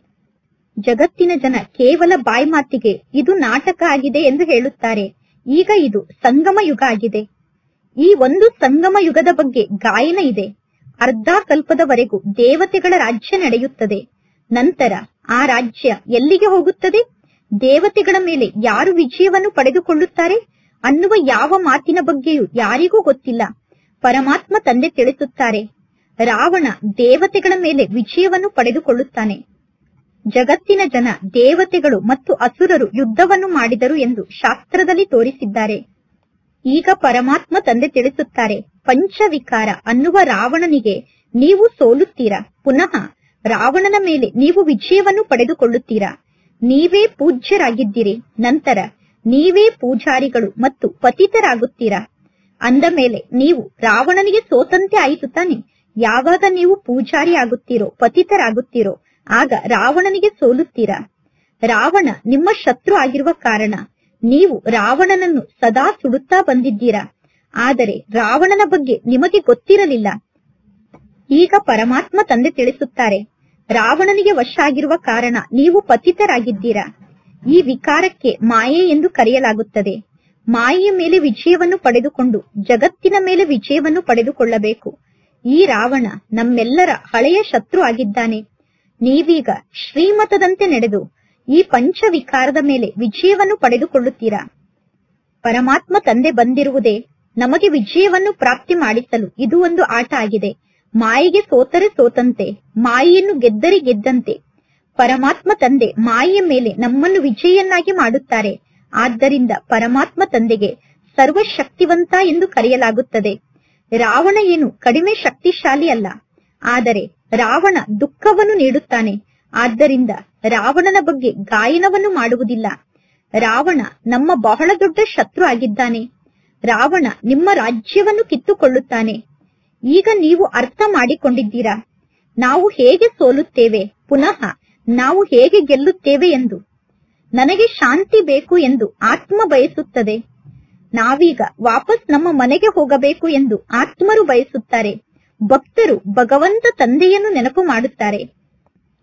ಜಗತ್ತಿನ ಜನ ಕೇವಲ ಬಾಯಿ ಮಾತಿಗೆ ಇದು ನಾಟಕ ಆಗಿದೆ ಎಂದು ಹೇಳುತ್ತಾರೆ. ಈಗ ಇದು ಸಂಗಮ ಯುಗ ಆಗಿದೆ. ಈ ಒಂದು ಸಂಗಮ ಯುಗದ ಬಗ್ಗೆ ಗಾಯನ ಇದೆ. ಅರ್ಧ ಕಲ್ಪದವರೆಗೂ ದೇವತೆಗಳ ರಾಜ್ಯ ನಡೆಯುತ್ತದೆ. ನಂತರ ಆ ರಾಜ್ಯ ಎಲ್ಲಿಗೆ ಹೋಗುತ್ತದೆ, ದೇವತೆಗಳ ಮೇಲೆ ಯಾರು ವಿಜಯವನ್ನು ಪಡೆದುಕೊಳ್ಳುತ್ತಾರೆ ಅನ್ನುವ ಯಾವ ಮಾತಿನ ಬಗ್ಗೆಯೂ ಯಾರಿಗೂ ಗೊತ್ತಿಲ್ಲ. ಪರಮಾತ್ಮ ತಂದೆ ತಿಳಿಸುತ್ತಾರೆ, ರಾವಣ ದೇವತೆಗಳ ಮೇಲೆ ವಿಜಯವನ್ನು ಪಡೆದುಕೊಳ್ಳುತ್ತಾನೆ. ಜಗತ್ತಿನ ಜನ ದೇವತೆಗಳು ಮತ್ತು ಅಸುರರು ಯುದ್ಧವನ್ನು ಮಾಡಿದರು ಎಂದು ಶಾಸ್ತ್ರದಲ್ಲಿ ತೋರಿಸಿದ್ದಾರೆ. ಈಗ ಪರಮಾತ್ಮ ತಂದೆ ತಿಳಿಸುತ್ತಾರೆ, ಪಂಚವಿಕಾರ ಅನ್ನುವ ರಾವಣನಿಗೆ ನೀವು ಸೋಲುತ್ತೀರಾ. ಪುನಃ ರಾವಣನ ಮೇಲೆ ನೀವು ವಿಜಯವನ್ನು ಪಡೆದುಕೊಳ್ಳುತ್ತೀರಾ. ನೀವೇ ಪೂಜ್ಯರಾಗಿದ್ದೀರಿ. ನಂತರ ನೀವೇ ಪೂಜಾರಿಗಳು ಮತ್ತು ಪತಿತರಾಗುತ್ತೀರಾ. ಅಂದ ಮೇಲೆ ನೀವು ರಾವಣನಿಗೆ ಸೋತಂತೆ ಆಯಿತು ತಾನೆ. ಯಾವಾಗ ನೀವು ಪೂಜಾರಿ ಆಗುತ್ತೀರೋ, ಪತಿತರಾಗುತ್ತೀರೋ, ಆಗ ರಾವಣನಿಗೆ ಸೋಲುತ್ತೀರಾ. ರಾವಣ ನಿಮ್ಮ ಶತ್ರು ಆಗಿರುವ ಕಾರಣ ನೀವು ರಾವಣನನ್ನು ಸದಾ ಸುಡುತ್ತಾ ಬಂದಿದ್ದೀರಾ. ಆದರೆ ರಾವಣನ ಬಗ್ಗೆ ನಿಮಗೆ ಗೊತ್ತಿರಲಿಲ್ಲ. ಈಗ ಪರಮಾತ್ಮ ತಂದೆ ತಿಳಿಸುತ್ತಾರೆ, ರಾವಣನಿಗೆ ವಶ ಆಗಿರುವ ಕಾರಣ ನೀವು ಪತಿತರಾಗಿದ್ದೀರಾ. ಈ ವಿಕಾರಕ್ಕೆ ಮಾಯೆ ಎಂದು ಕರೆಯಲಾಗುತ್ತದೆ. ಮಾಯೆಯ ಮೇಲೆ ವಿಜಯವನ್ನು ಪಡೆದುಕೊಂಡು ಜಗತ್ತಿನ ಮೇಲೆ ವಿಜಯವನ್ನು ಪಡೆದುಕೊಳ್ಳಬೇಕು. ಈ ರಾವಣ ನಮ್ಮೆಲ್ಲರ ಹಳೆಯ ಶತ್ರು ಆಗಿದ್ದಾನೆ. ನೀವೀಗ ಶ್ರೀಮತದಂತೆ ನಡೆದು ಈ ಪಂಚವಿಕಾರದ ಮೇಲೆ ವಿಜಯವನ್ನು ಪಡೆದುಕೊಳ್ಳುತ್ತೀರಾ. ಪರಮಾತ್ಮ ತಂದೆ ಬಂದಿರುವುದೇ ನಮಗೆ ವಿಜಯವನ್ನು ಪ್ರಾಪ್ತಿ ಮಾಡಿಸಲು. ಇದು ಒಂದು ಆಟ ಆಗಿದೆ. ಮಾಯೆಗೆ ಸೋತರೆ ಸೋತಂತೆ, ಮಾಯೆಯನ್ನು ಗೆದ್ದರೆ ಗೆದ್ದಂತೆ. ಪರಮಾತ್ಮ ತಂದೆ ಮಾಯೆಯ ಮೇಲೆ ನಮ್ಮನ್ನು ವಿಜಯನ್ನಾಗಿ ಮಾಡುತ್ತಾರೆ. ಆದ್ದರಿಂದ ಪರಮಾತ್ಮ ತಂದೆಗೆ ಸರ್ವಶಕ್ತಿವಂತ ಎಂದು ಕರೆಯಲಾಗುತ್ತದೆ. ರಾವಣ ಏನು ಕಡಿಮೆ ಶಕ್ತಿಶಾಲಿ ಅಲ್ಲ. ಆದರೆ ರಾವಣ ದುಃಖವನ್ನು ನೀಡುತ್ತಾನೆ. ಆದ್ದರಿಂದ ರಾವಣನ ಬಗ್ಗೆ ಗಾಯನವನ್ನು ಮಾಡುವುದಿಲ್ಲ. ರಾವಣ ನಮ್ಮ ಬಹಳ ದೊಡ್ಡ ಶತ್ರು ಆಗಿದ್ದಾನೆ. ರಾವಣ ನಿಮ್ಮ ರಾಜ್ಯವನ್ನು ಕಿತ್ತುಕೊಳ್ಳುತ್ತಾನೆ. ಈಗ ನೀವು ಅರ್ಥ ಮಾಡಿಕೊಂಡಿದ್ದೀರಾ, ನಾವು ಹೇಗೆ ಸೋಲುತ್ತೇವೆ, ಪುನಃ ನಾವು ಹೇಗೆ ಗೆಲ್ಲುತ್ತೇವೆ ಎಂದು. ನನಗೆ ಶಾಂತಿ ಬೇಕು ಎಂದು ಆತ್ಮ ಬಯಸುತ್ತದೆ. ನಾವೀಗ ವಾಪಸ್ ನಮ್ಮ ಮನೆಗೆ ಹೋಗಬೇಕು ಎಂದು ಆತ್ಮರು ಬಯಸುತ್ತಾರೆ. ಭಕ್ತರು ಭಗವಂತ ತಂದೆಯನ್ನು ನೆನಪು ಮಾಡುತ್ತಾರೆ.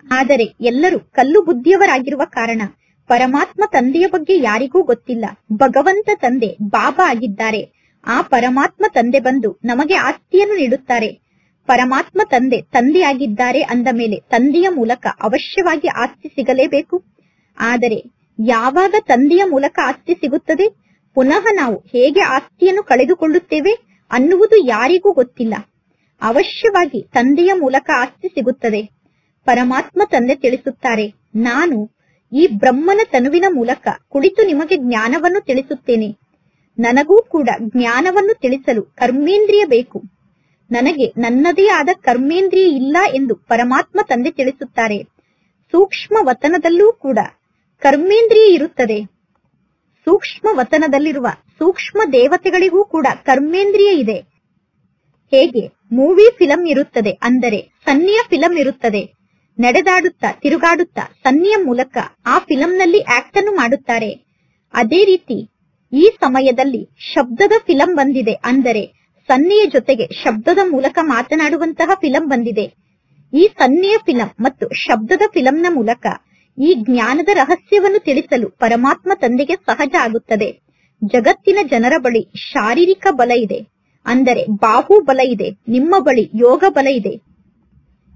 ಆದರೆ ಎಲ್ಲರೂ ಕಲ್ಲು ಬುದ್ಧಿಯವರಾಗಿರುವ ಕಾರಣ ಪರಮಾತ್ಮ ತಂದೆಯ ಬಗ್ಗೆ ಯಾರಿಗೂ ಗೊತ್ತಿಲ್ಲ. ಭಗವಂತ ತಂದೆ ಬಾಬಾ ಆಗಿದ್ದಾರೆ. ಆ ಪರಮಾತ್ಮ ತಂದೆ ಬಂದು ನಮಗೆ ಆಸ್ತಿಯನ್ನು ನೀಡುತ್ತಾರೆ. ಪರಮಾತ್ಮ ತಂದೆ ತಂದೆಯಾಗಿದ್ದಾರೆ ಅಂದ ಮೇಲೆ ತಂದೆಯ ಮೂಲಕ ಅವಶ್ಯವಾಗಿ ಆಸ್ತಿ ಸಿಗಲೇಬೇಕು. ಆದರೆ ಯಾವಾಗ ತಂದೆಯ ಮೂಲಕ ಆಸ್ತಿ ಸಿಗುತ್ತದೆ, ಪುನಃ ನಾವು ಹೇಗೆ ಆಸ್ತಿಯನ್ನು ಕಳೆದುಕೊಳ್ಳುತ್ತೇವೆ ಅನ್ನುವುದು ಯಾರಿಗೂ ಗೊತ್ತಿಲ್ಲ. ಅವಶ್ಯವಾಗಿ ತಂದೆಯ ಮೂಲಕ ಆಸ್ತಿ ಸಿಗುತ್ತದೆ. ಪರಮಾತ್ಮ ತಂದೆ ತಿಳಿಸುತ್ತಾರೆ, ನಾನು ಈ ಬ್ರಹ್ಮನ ತನುವಿನ ಮೂಲಕ ಕುಳಿತು ನಿಮಗೆ ಜ್ಞಾನವನ್ನು ತಿಳಿಸುತ್ತೇನೆ. ನನಗೂ ಕೂಡ ಜ್ಞಾನವನ್ನು ತಿಳಿಸಲು ಕರ್ಮೇಂದ್ರಿಯ ಬೇಕು. ನನಗೆ ನನ್ನದೇ ಆದ ಕರ್ಮೇಂದ್ರಿಯ ಇಲ್ಲ ಎಂದು ಪರಮಾತ್ಮ ತಂದೆ ತಿಳಿಸುತ್ತಾರೆ. ಸೂಕ್ಷ್ಮ ವತನದಲ್ಲೂ ಕೂಡ ಕರ್ಮೇಂದ್ರಿಯ ಇರುತ್ತದೆ. ಸೂಕ್ಷ್ಮ ವತನದಲ್ಲಿರುವ ಸೂಕ್ಷ್ಮ ದೇವತೆಗಳಿಗೂ ಕೂಡ ಕರ್ಮೇಂದ್ರಿಯ ಇದೆ. ಹೇಗೆ ಮೂವಿ ಫಿಲಂ ಇರುತ್ತದೆ, ಅಂದರೆ ಸನ್ನಿಯ ಫಿಲಂ ಇರುತ್ತದೆ. ನಡೆದಾಡುತ್ತಾ ತಿರುಗಾಡುತ್ತಾ ಸನ್ನಿಯ ಮೂಲಕ ಆ ಫಿಲಂನಲ್ಲಿ ಆಕ್ಟ್ ಅನ್ನು ಮಾಡುತ್ತಾರೆ. ಅದೇ ರೀತಿ ಈ ಸಮಯದಲ್ಲಿ ಶಬ್ದದ ಫಿಲಂ ಬಂದಿದೆ, ಅಂದರೆ ಸನ್ನಿಯ ಜೊತೆಗೆ ಶಬ್ದದ ಮೂಲಕ ಮಾತನಾಡುವಂತಹ ಫಿಲಂ ಬಂದಿದೆ. ಈ ಸನ್ನಿಯ ಫಿಲಂ ಮತ್ತು ಶಬ್ದದ ಫಿಲಂನ ಮೂಲಕ ಈ ಜ್ಞಾನದ ರಹಸ್ಯವನ್ನು ತಿಳಿಸಲು ಪರಮಾತ್ಮ ತಂದೆಗೆ ಸಹಜ ಆಗುತ್ತದೆ. ಜಗತ್ತಿನ ಜನರ ಬಳಿ ಶಾರೀರಿಕ ಬಲ ಇದೆ, ಅಂದರೆ ಬಾಹುಬಲ ಇದೆ. ನಿಮ್ಮ ಬಳಿ ಯೋಗ ಬಲ ಇದೆ.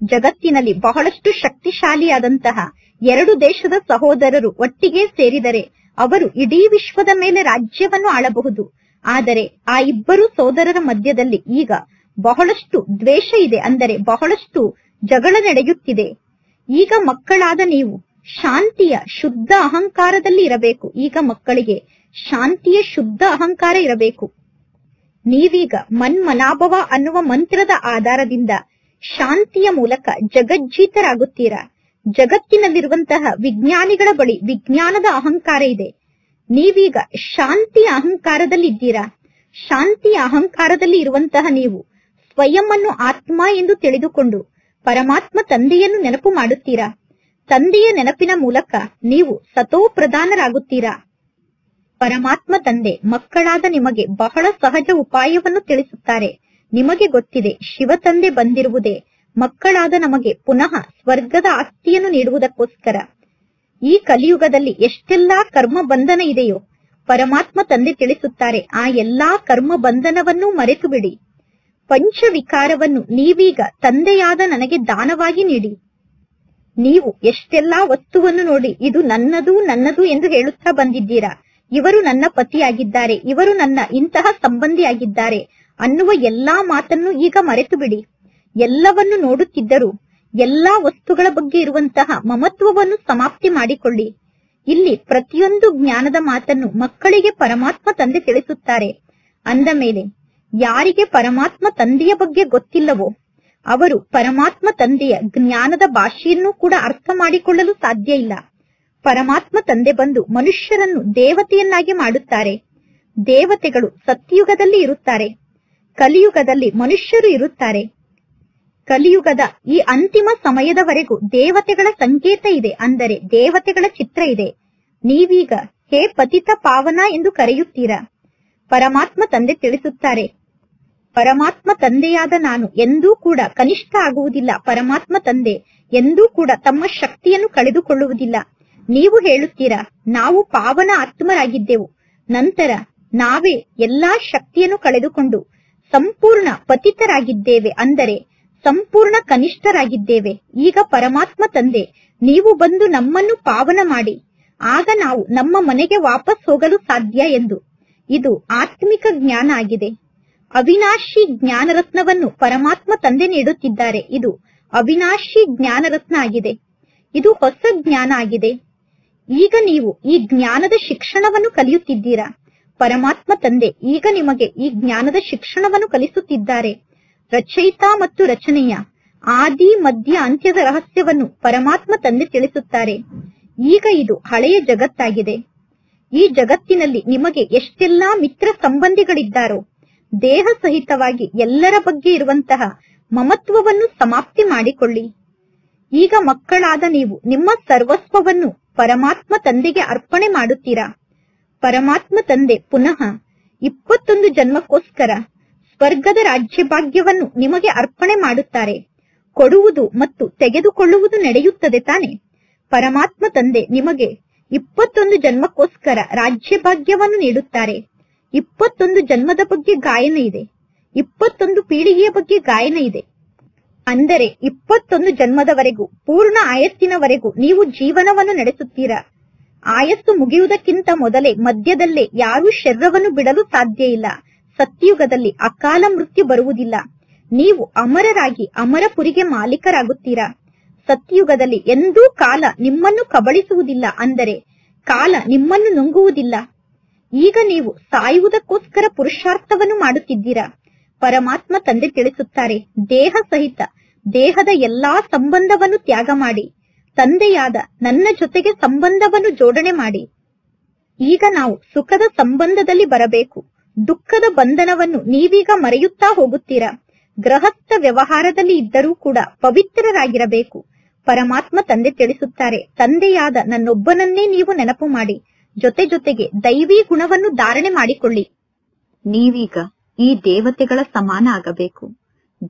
ಜಗತ್ತಿನಲ್ಲಿ ಬಹಳಷ್ಟು ಶಕ್ತಿಶಾಲಿಯಾದಂತಹ 2 ದೇಶದ ಸಹೋದರರು ಒಟ್ಟಿಗೆ ಸೇರಿದರೆ ಅವರು ಇಡೀ ವಿಶ್ವದ ಮೇಲೆ ರಾಜ್ಯವನ್ನು ಆಳಬಹುದು. ಆದರೆ ಆ ಇಬ್ಬರು ಸೋದರರ ಮಧ್ಯದಲ್ಲಿ ಈಗ ಬಹಳಷ್ಟು ದ್ವೇಷ ಇದೆ, ಅಂದರೆ ಬಹಳಷ್ಟು ಜಗಳ ನಡೆಯುತ್ತಿದೆ. ಈಗ ಮಕ್ಕಳಾದ ನೀವು ಶಾಂತಿಯ ಶುದ್ಧ ಅಹಂಕಾರದಲ್ಲಿ ಇರಬೇಕು. ಈಗ ಮಕ್ಕಳಿಗೆ ಶಾಂತಿಯ ಶುದ್ಧ ಅಹಂಕಾರ ಇರಬೇಕು. ನೀವೀಗ ಮನ್ಮನಾಭವ ಅನ್ನುವ ಮಂತ್ರದ ಆಧಾರದಿಂದ ಶಾಂತಿಯ ಮೂಲಕ ಜಗಜ್ಜೀತರಾಗುತ್ತೀರಾ. ಜಗತ್ತಿನಲ್ಲಿರುವಂತಹ ವಿಜ್ಞಾನಿಗಳ ಬಳಿ ವಿಜ್ಞಾನದ ಅಹಂಕಾರ ಇದೆ. ನೀವೀಗ ಶಾಂತಿಯ ಅಹಂಕಾರದಲ್ಲಿದ್ದೀರಾ. ಶಾಂತಿಯ ಅಹಂಕಾರದಲ್ಲಿ ಇರುವಂತಹ ನೀವು ಸ್ವಯಂ ಅನ್ನು ಆತ್ಮ ಎಂದು ತಿಳಿದುಕೊಂಡು ಪರಮಾತ್ಮ ತಂದೆಯನ್ನು ನೆನಪು ಮಾಡುತ್ತೀರಾ. ತಂದೆಯ ನೆನಪಿನ ಮೂಲಕ ನೀವು ಸತೋ ಪ್ರಧಾನರಾಗುತ್ತೀರಾ. ಪರಮಾತ್ಮ ತಂದೆ ಮಕ್ಕಳಾದ ನಿಮಗೆ ಬಹಳ ಸಹಜ ಉಪಾಯವನ್ನು ತಿಳಿಸುತ್ತಾರೆ. ನಿಮಗೆ ಗೊತ್ತಿದೆ, ಶಿವ ತಂದೆ ಬಂದಿರುವುದೇ ಮಕ್ಕಳಾದ ನಮಗೆ ಪುನಃ ಸ್ವರ್ಗದ ಆಸ್ತಿಯನ್ನು ನೀಡುವುದಕ್ಕೋಸ್ಕರ. ಈ ಕಲಿಯುಗದಲ್ಲಿ ಎಷ್ಟೆಲ್ಲಾ ಕರ್ಮ ಬಂಧನ ಇದೆಯೋ ಪರಮಾತ್ಮ ತಂದೆ ತಿಳಿಸುತ್ತಾರೆ, ಆ ಎಲ್ಲಾ ಕರ್ಮ ಬಂಧನವನ್ನು ಮರೆತು ಬಿಡಿ. ಪಂಚವಿಕಾರವನ್ನು ನೀವೀಗ ತಂದೆಯಾದ ನನಗೆ ದಾನವಾಗಿ ನೀಡಿ. ನೀವು ಎಷ್ಟೆಲ್ಲಾ ವಸ್ತುವನ್ನು ನೋಡಿ ಇದು ನನ್ನದು ನನ್ನದು ಎಂದು ಹೇಳುತ್ತಾ ಬಂದಿದ್ದೀರಾ. ಇವರು ನನ್ನ ಪತಿಯಾಗಿದ್ದಾರೆ, ಇವರು ನನ್ನ ಇಂತಹ ಸಂಬಂಧಿಯಾಗಿದ್ದಾರೆ ಅನ್ನುವ ಎಲ್ಲಾ ಮಾತನ್ನು ಈಗ ಮರೆತು ಬಿಡಿ. ಎಲ್ಲವನ್ನು ನೋಡುತ್ತಿದ್ದರೂ ಎಲ್ಲಾ ವಸ್ತುಗಳ ಬಗ್ಗೆ ಇರುವಂತಹ ಮಮತ್ವವನ್ನು ಸಮಾಪ್ತಿ ಮಾಡಿಕೊಳ್ಳಿ. ಇಲ್ಲಿ ಪ್ರತಿಯೊಂದು ಜ್ಞಾನದ ಮಾತನ್ನು ಮಕ್ಕಳಿಗೆ ಪರಮಾತ್ಮ ತಂದೆ ತಿಳಿಸುತ್ತಾರೆ. ಅಂದ ಮೇಲೆ ಯಾರಿಗೆ ಪರಮಾತ್ಮ ತಂದೆಯ ಬಗ್ಗೆ ಗೊತ್ತಿಲ್ಲವೋ ಅವರು ಪರಮಾತ್ಮ ತಂದೆಯ ಜ್ಞಾನದ ಭಾಷೆಯನ್ನು ಕೂಡ ಅರ್ಥ ಮಾಡಿಕೊಳ್ಳಲು ಸಾಧ್ಯ ಇಲ್ಲ. ಪರಮಾತ್ಮ ತಂದೆ ಬಂದು ಮನುಷ್ಯರನ್ನು ದೇವತೆಯನ್ನಾಗಿ ಮಾಡುತ್ತಾರೆ. ದೇವತೆಗಳು ಸತ್ಯಯುಗದಲ್ಲಿ ಇರುತ್ತಾರೆ, ಕಲಿಯುಗದಲ್ಲಿ ಮನುಷ್ಯರು ಇರುತ್ತಾರೆ. ಕಲಿಯುಗದ ಈ ಅಂತಿಮ ಸಮಯದವರೆಗೂ ದೇವತೆಗಳ ಸಂಕೇತ ಇದೆ, ಅಂದರೆ ದೇವತೆಗಳ ಚಿತ್ರ ಇದೆ. ನೀವೀಗ ಹೇ ಪತಿತ ಪಾವನ ಎಂದು ಕರೆಯುತ್ತೀರಾ. ಪರಮಾತ್ಮ ತಂದೆ ತಿಳಿಸುತ್ತಾರೆ, ಪರಮಾತ್ಮ ತಂದೆಯಾದ ನಾನು ಎಂದೂ ಕೂಡ ಕನಿಷ್ಠ ಆಗುವುದಿಲ್ಲ. ಪರಮಾತ್ಮ ತಂದೆ ಎಂದೂ ಕೂಡ ತಮ್ಮ ಶಕ್ತಿಯನ್ನು ಕಳೆದುಕೊಳ್ಳುವುದಿಲ್ಲ. ನೀವು ಹೇಳುತ್ತೀರಾ, ನಾವು ಪಾವನ ಆತ್ಮರಾಗಿದ್ದೆವು, ನಂತರ ನಾವೇ ಎಲ್ಲಾ ಶಕ್ತಿಯನ್ನು ಕಳೆದುಕೊಂಡು ಸಂಪೂರ್ಣ ಪತಿತರಾಗಿದ್ದೇವೆ, ಅಂದರೆ ಸಂಪೂರ್ಣ ಕನಿಷ್ಠರಾಗಿದ್ದೇವೆ. ಈಗ ಪರಮಾತ್ಮ ತಂದೆ ನೀವು ಬಂದು ನಮ್ಮನ್ನು ಪಾವನ ಮಾಡಿ, ಆಗ ನಾವು ನಮ್ಮ ಮನೆಗೆ ವಾಪಸ್ ಹೋಗಲು ಸಾಧ್ಯ ಎಂದು. ಇದು ಆತ್ಮಿಕ ಜ್ಞಾನ ಆಗಿದೆ. ಅವಿನಾಶಿ ಜ್ಞಾನರತ್ನವನ್ನು ಪರಮಾತ್ಮ ತಂದೆ ನೀಡುತ್ತಿದ್ದಾರೆ. ಇದು ಅವಿನಾಶಿ ಜ್ಞಾನರತ್ನ ಆಗಿದೆ. ಇದು ಹೊಸ ಜ್ಞಾನ ಆಗಿದೆ. ಈಗ ನೀವು ಈ ಜ್ಞಾನದ ಶಿಕ್ಷಣವನ್ನು ಕಲಿಯುತ್ತಿದ್ದೀರಾ. ಪರಮಾತ್ಮ ತಂದೆ ಈಗ ನಿಮಗೆ ಈ ಜ್ಞಾನದ ಶಿಕ್ಷಣವನ್ನು ಕಲಿಸುತ್ತಿದ್ದಾರೆ. ರಚಯಿತ ಮತ್ತು ರಚನೆಯ ಆದಿ ಮಧ್ಯ ಅಂತ್ಯದ ರಹಸ್ಯವನ್ನು ಪರಮಾತ್ಮ ತಂದೆ ತಿಳಿಸುತ್ತಾರೆ. ಈಗ ಇದು ಹಳೆಯ ಜಗತ್ತಾಗಿದೆ. ಈ ಜಗತ್ತಿನಲ್ಲಿ ನಿಮಗೆ ಎಷ್ಟೆಲ್ಲಾ ಮಿತ್ರ ಸಂಬಂಧಿಗಳಿದ್ದಾರೋ ದೇಹ ಸಹಿತವಾಗಿ ಎಲ್ಲರ ಬಗ್ಗೆ ಇರುವಂತಹ ಮಮತ್ವವನ್ನು ಸಮಾಪ್ತಿ ಮಾಡಿಕೊಳ್ಳಿ. ಈಗ ಮಕ್ಕಳಾದ ನೀವು ನಿಮ್ಮ ಸರ್ವಸ್ವವನ್ನು ಪರಮಾತ್ಮ ತಂದೆಗೆ ಅರ್ಪಣೆ ಮಾಡುತ್ತೀರಾ? ಪರಮಾತ್ಮ ತಂದೆ ಪುನಃ 21 ಜನ್ಮಕ್ಕೋಸ್ಕರ ಸ್ವರ್ಗದ ರಾಜ್ಯ ಭಾಗ್ಯವನ್ನು ನಿಮಗೆ ಅರ್ಪಣೆ ಮಾಡುತ್ತಾರೆ. ಕೊಡುವುದು ಮತ್ತು ತೆಗೆದುಕೊಳ್ಳುವುದು ನಡೆಯುತ್ತದೆ ತಾನೆ? ಪರಮಾತ್ಮ ತಂದೆ ನಿಮಗೆ 21 ಜನ್ಮಕ್ಕೋಸ್ಕರ ರಾಜ್ಯ ಭಾಗ್ಯವನ್ನು ನೀಡುತ್ತಾರೆ. 21 ಜನ್ಮದ ಬಗ್ಗೆ ಗಾಯನ ಇದೆ, 21 ಪೀಳಿಗೆಯ ಬಗ್ಗೆ ಗಾಯನ ಇದೆ. ಅಂದರೆ 21 ಜನ್ಮದವರೆಗೂ, ಪೂರ್ಣ ಆಯಸ್ಸಿನವರೆಗೂ ನೀವು ಜೀವನವನ್ನು ನಡೆಸುತ್ತೀರಾ. ಆಯಸ್ಸು ಮುಗಿಯುವುದಕ್ಕಿಂತ ಮೊದಲೇ ಮಧ್ಯದಲ್ಲೇ ಯಾರೂ ಶರೀರವನ್ನು ಬಿಡಲು ಸಾಧ್ಯ ಇಲ್ಲ. ಸತ್ಯುಗದಲ್ಲಿ ಅಕಾಲ ಮೃತ್ಯು ಬರುವುದಿಲ್ಲ. ನೀವು ಅಮರರಾಗಿ ಅಮರಪುರಿಗೆ ಮಾಲೀಕರಾಗುತ್ತೀರಾ. ಸತ್ಯುಗದಲ್ಲಿ ಎಂದೂ ಕಾಲ ನಿಮ್ಮನ್ನು ಕಬಳಿಸುವುದಿಲ್ಲ, ಅಂದರೆ ಕಾಲ ನಿಮ್ಮನ್ನು ನುಂಗುವುದಿಲ್ಲ. ಈಗ ನೀವು ಸಾಯುವುದಕ್ಕೋಸ್ಕರ ಪುರುಷಾರ್ಥವನ್ನು ಮಾಡುತ್ತಿದ್ದೀರಾ. ಪರಮಾತ್ಮ ತಂದೆ ತಿಳಿಸುತ್ತಾರೆ, ದೇಹ ಸಹಿತ ದೇಹದ ಎಲ್ಲಾ ಸಂಬಂಧವನ್ನು ತ್ಯಾಗ ಮಾಡಿ ತಂದೆಯಾದ ನನ್ನ ಜೊತೆಗೆ ಸಂಬಂಧವನ್ನು ಜೋಡಣೆ ಮಾಡಿ. ಈಗ ನಾವು ಸುಖದ ಸಂಬಂಧದಲ್ಲಿ ಬರಬೇಕು. ದುಃಖದ ಬಂಧನವನ್ನು ನೀವೀಗ ಮರೆಯುತ್ತಾ ಹೋಗುತ್ತೀರಾ. ಗೃಹಸ್ಥ ವ್ಯವಹಾರದಲ್ಲಿ ಇದ್ದರೂ ಕೂಡ ಪವಿತ್ರರಾಗಿರಬೇಕು. ಪರಮಾತ್ಮ ತಂದೆ ತಿಳಿಸುತ್ತಾರೆ, ತಂದೆಯಾದ ನನ್ನೊಬ್ಬನನ್ನೇ ನೀವು ನೆನಪು ಮಾಡಿ, ಜೊತೆಗೆ ದೈವಿ ಗುಣವನ್ನು ಧಾರಣೆ ಮಾಡಿಕೊಳ್ಳಿ. ನೀವೀಗ ಈ ದೇವತೆಗಳ ಸಮಾನ ಆಗಬೇಕು.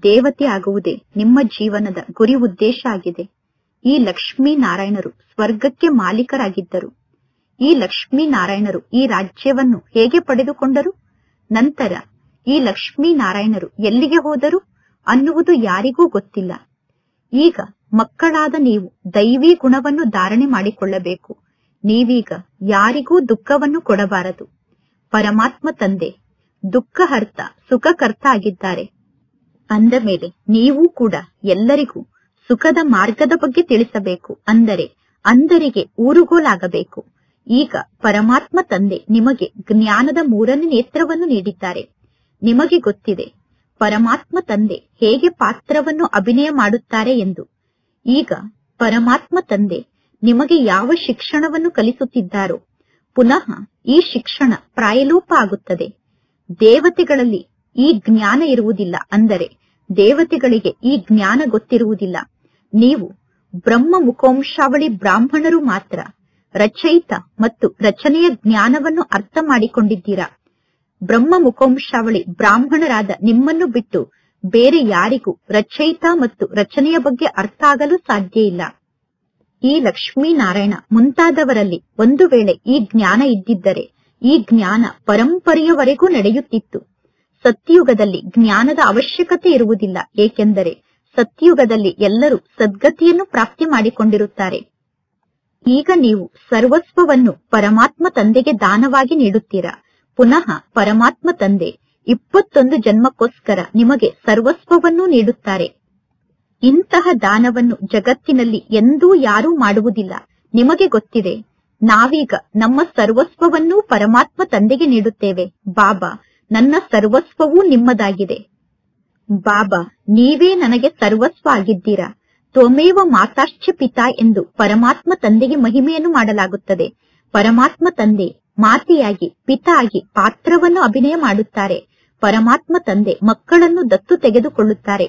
ದೇವತೆ ಆಗುವುದೇ ನಿಮ್ಮ ಜೀವನದ ಗುರಿ ಉದ್ದೇಶ ಆಗಿದೆ. ಈ ಲಕ್ಷ್ಮೀ ನಾರಾಯಣರು ಸ್ವರ್ಗಕ್ಕೆ ಮಾಲೀಕರಾಗಿದ್ದರು. ಈ ಲಕ್ಷ್ಮೀ ನಾರಾಯಣರು ಈ ರಾಜ್ಯವನ್ನು ಹೇಗೆ ಪಡೆದುಕೊಂಡರು? ನಂತರ ಈ ಲಕ್ಷ್ಮೀ ನಾರಾಯಣರು ಎಲ್ಲಿಗೆ ಹೋದರು ಅನ್ನುವುದು ಯಾರಿಗೂ ಗೊತ್ತಿಲ್ಲ. ಈಗ ಮಕ್ಕಳಾದ ನೀವು ದೈವಿ ಗುಣವನ್ನು ಧಾರಣೆ ಮಾಡಿಕೊಳ್ಳಬೇಕು. ನೀವೀಗ ಯಾರಿಗೂ ದುಃಖವನ್ನು ಕೊಡಬಾರದು. ಪರಮಾತ್ಮ ತಂದೆ ದುಃಖಹರ್ತ ಸುಖಕರ್ತ ಆಗಿದ್ದಾರೆ. ಅಂದ ಮೇಲೆ ನೀವು ಕೂಡ ಎಲ್ಲರಿಗೂ ಸುಖದ ಮಾರ್ಗದ ಬಗ್ಗೆ ತಿಳಿಸಬೇಕು. ಅಂದರೆ ಅಂಧರಿಗೆ ಊರುಗೋಲಾಗಬೇಕು. ಈಗ ಪರಮಾತ್ಮ ತಂದೆ ನಿಮಗೆ ಜ್ಞಾನದ 3ನೇ ನೇತ್ರವನ್ನು ನೀಡಿದ್ದಾರೆ. ನಿಮಗೆ ಗೊತ್ತಿದೆ ಪರಮಾತ್ಮ ತಂದೆ ಹೇಗೆ ಪಾತ್ರವನ್ನು ಅಭಿನಯ ಮಾಡುತ್ತಾರೆ ಎಂದು. ಈಗ ಪರಮಾತ್ಮ ತಂದೆ ನಿಮಗೆ ಯಾವ ಶಿಕ್ಷಣವನ್ನು ಕಲಿಸುತ್ತಿದ್ದಾರೋ ಪುನಃ ಈ ಶಿಕ್ಷಣ ಪ್ರಾಯಲೋಪ ಆಗುತ್ತದೆ. ದೇವತೆಗಳಲ್ಲಿ ಈ ಜ್ಞಾನ ಇರುವುದಿಲ್ಲ, ಅಂದರೆ ದೇವತೆಗಳಿಗೆ ಈ ಜ್ಞಾನ ಗೊತ್ತಿರುವುದಿಲ್ಲ. ನೀವು ಬ್ರಹ್ಮ ಮುಖವಂಶಾವಳಿ ಬ್ರಾಹ್ಮಣರು ಮಾತ್ರ ರಚಯಿತ ಮತ್ತು ರಚನೆಯ ಜ್ಞಾನವನ್ನು ಅರ್ಥ ಮಾಡಿಕೊಂಡಿದ್ದೀರಾ. ಬ್ರಹ್ಮ ಮುಖವಂಶಾವಳಿ ಬ್ರಾಹ್ಮಣರಾದ ನಿಮ್ಮನ್ನು ಬಿಟ್ಟು ಬೇರೆ ಯಾರಿಗೂ ರಚಯಿತ ಮತ್ತು ರಚನೆಯ ಬಗ್ಗೆ ಅರ್ಥ ಆಗಲು ಸಾಧ್ಯ ಇಲ್ಲ. ಈ ಲಕ್ಷ್ಮೀನಾರಾಯಣ ಮುಂತಾದವರಲ್ಲಿ ಒಂದು ವೇಳೆ ಈ ಜ್ಞಾನ ಇದ್ದಿದ್ದರೆ ಈ ಜ್ಞಾನ ಪರಂಪರೆಯವರೆಗೂ ನಡೆಯುತ್ತಿತ್ತು. ಸತ್ಯುಗದಲ್ಲಿ ಜ್ಞಾನದ ಅವಶ್ಯಕತೆ ಇರುವುದಿಲ್ಲ, ಏಕೆಂದರೆ ಸತ್ಯುಗದಲ್ಲಿ ಎಲ್ಲರೂ ಸದ್ಗತಿಯನ್ನು ಪ್ರಾಪ್ತಿ ಮಾಡಿಕೊಂಡಿರುತ್ತಾರೆ. ಈಗ ನೀವು ಸರ್ವಸ್ವವನ್ನು ಪರಮಾತ್ಮ ತಂದೆಗೆ ದಾನವಾಗಿ ನೀಡುತ್ತೀರಾ. ಪುನಃ ಪರಮಾತ್ಮ ತಂದೆ 21 ಜನ್ಮಕ್ಕೋಸ್ಕರ ನಿಮಗೆ ಸರ್ವಸ್ವವನ್ನೂ ನೀಡುತ್ತಾರೆ. ಇಂತಹ ದಾನವನ್ನು ಜಗತ್ತಿನಲ್ಲಿ ಎಂದೂ ಯಾರೂ ಮಾಡುವುದಿಲ್ಲ. ನಿಮಗೆ ಗೊತ್ತಿದೆ, ನಾವೀಗ ನಮ್ಮ ಸರ್ವಸ್ವವನ್ನೂ ಪರಮಾತ್ಮ ತಂದೆಗೆ ನೀಡುತ್ತೇವೆ. ಬಾಬಾ, ನನ್ನ ಸರ್ವಸ್ವವೂ ನಿಮ್ಮದಾಗಿದೆ. ಬಾಬಾ, ನೀವೇ ನನಗೆ ಸರ್ವಸ್ವ ಆಗಿದ್ದೀರಾ. ತ್ವಮೇವ ಮಾತಾಶ್ಚ ಪಿತಾ ಎಂದು ಪರಮಾತ್ಮ ತಂದೆಗೆ ಮಹಿಮೆಯನ್ನು ಮಾಡಲಾಗುತ್ತದೆ. ಪರಮಾತ್ಮ ತಂದೆ ಮಾತೆಯಾಗಿ ಪಿತಾ ಆಗಿ ಪಾತ್ರವನ್ನು ಅಭಿನಯ ಮಾಡುತ್ತಾರೆ. ಪರಮಾತ್ಮ ತಂದೆ ಮಕ್ಕಳನ್ನು ದತ್ತು ತೆಗೆದುಕೊಳ್ಳುತ್ತಾರೆ.